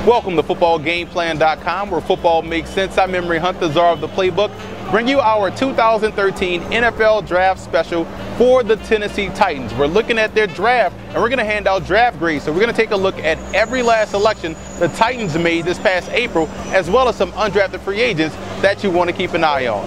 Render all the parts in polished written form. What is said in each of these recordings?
Welcome to footballgameplan.com, where football makes sense. I'm Memory Hunt, the czar of the playbook. Bring you our 2013 NFL Draft Special for the Tennessee Titans. We're looking at their draft, and we're going to hand out draft grades. So we're going to take a look at every last selection the Titans made this past April, as well as some undrafted free agents that you want to keep an eye on.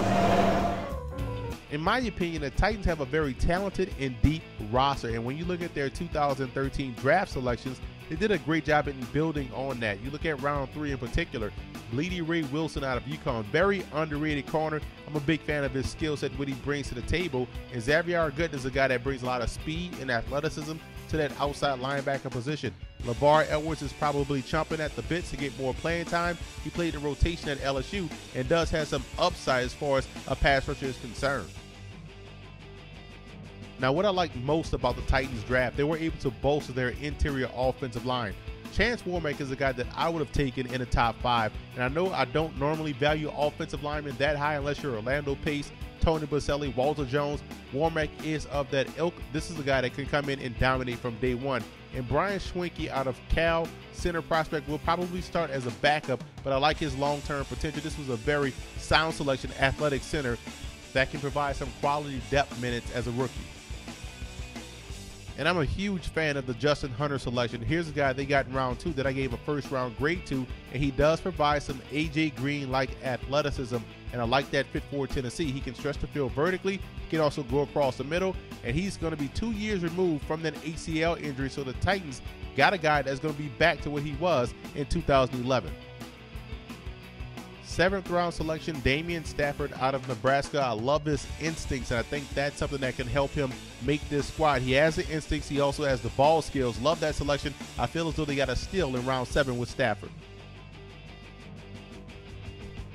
In my opinion, the Titans have a very talented and deep roster, and when you look at their 2013 draft selections, they did a great job in building on that. You look at round 3 in particular, Bleedy Ray Wilson out of UConn, very underrated corner. I'm a big fan of his skill set, what he brings to the table. And Xavier Gooden is a guy that brings a lot of speed and athleticism to that outside linebacker position. LeVar Edwards is probably chomping at the bits to get more playing time. He played the rotation at LSU and does have some upside as far as a pass rusher is concerned. Now, what I like most about the Titans draft, they were able to bolster their interior offensive line. Chance Warmack is a guy that I would have taken in the top 5, and I know I don't normally value offensive linemen that high unless you're Orlando Pace, Tony Boselli, Walter Jones. Warmack is of that ilk. This is a guy that can come in and dominate from day one. And Brian Schwenke out of Cal, center prospect, will probably start as a backup, but I like his long-term potential. This was a very sound selection, athletic center that can provide some quality depth minutes as a rookie. And I'm a huge fan of the Justin Hunter selection. Here's a guy they got in round 2 that I gave a first-round grade to, and he does provide some A.J. Green-like athleticism, and I like that fit for Tennessee. He can stretch the field vertically, he can also go across the middle, and he's going to be 2 years removed from that ACL injury, so the Titans got a guy that's going to be back to what he was in 2011. 7th round selection, Damian Stafford out of Nebraska. I love his instincts, and I think that's something that can help him make this squad. He has the instincts. He also has the ball skills. Love that selection. I feel as though they got a steal in round 7 with Stafford.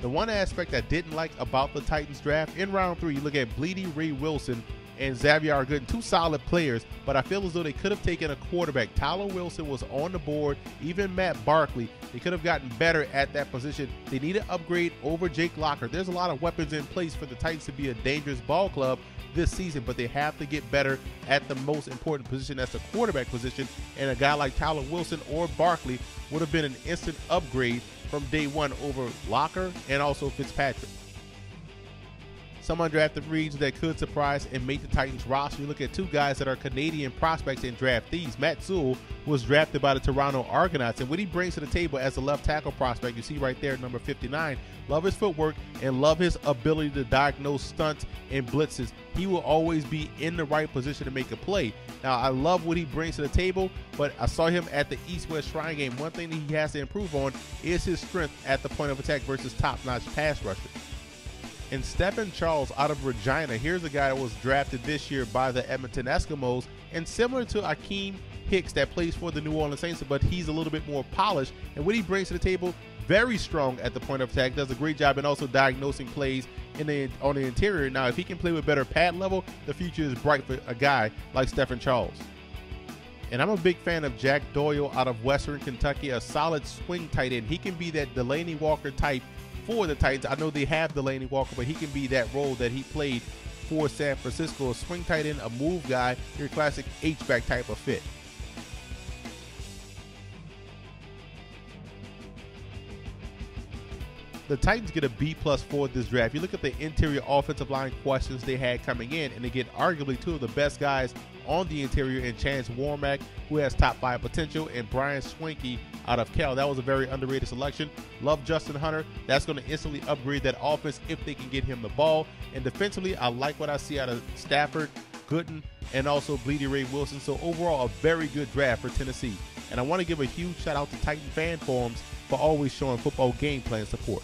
The one aspect I didn't like about the Titans draft, in round 3, you look at Bleedy Ray Wilson and Xavier Gooden, 2 solid players, but I feel as though they could have taken a quarterback. Tyler Wilson was on the board, even Matt Barkley. They could have gotten better at that position. They need to upgrade over Jake Locker. There's a lot of weapons in place for the Titans to be a dangerous ball club this season, but they have to get better at the most important position, that's the quarterback position, and a guy like Tyler Wilson or Barkley would have been an instant upgrade from day one over Locker and also Fitzpatrick. Some undrafted free agents that could surprise and make the Titans roster. You look at 2 guys that are Canadian prospects and draftees. Matt Sewell was drafted by the Toronto Argonauts, and what he brings to the table as a left tackle prospect, you see right there, number 59. Love his footwork and love his ability to diagnose stunts and blitzes. He will always be in the right position to make a play. Now, I love what he brings to the table, but I saw him at the East-West Shrine game. One thing that he has to improve on is his strength at the point of attack versus top-notch pass rushers. And Stephen Charles out of Regina, here's a guy that was drafted this year by the Edmonton Eskimos, and similar to Akeem Hicks that plays for the New Orleans Saints, but he's a little bit more polished, and what he brings to the table, very strong at the point of attack, does a great job in also diagnosing plays on the interior. Now, if he can play with better pad level, the future is bright for a guy like Stephen Charles. And I'm a big fan of Jack Doyle out of Western Kentucky, a solid swing tight end. He can be that Delaney Walker type for the Titans. I know they have Delaney Walker, but he can be that role that he played for San Francisco. A swing tight end, a move guy, your classic H-back type of fit. The Titans get a B+ for this draft. You look at the interior offensive line questions they had coming in, and they get arguably 2 of the best guys on the interior in Chance Warmack, who has top 5 potential, and Brian Schwenke out of Cal. That was a very underrated selection. Love Justin Hunter. That's going to instantly upgrade that offense if they can get him the ball. And defensively, I like what I see out of Stafford, Gooden, and also Bleedy Ray Wilson. So overall, a very good draft for Tennessee. And I want to give a huge shout out to Titan fan forums for always showing football game plan support.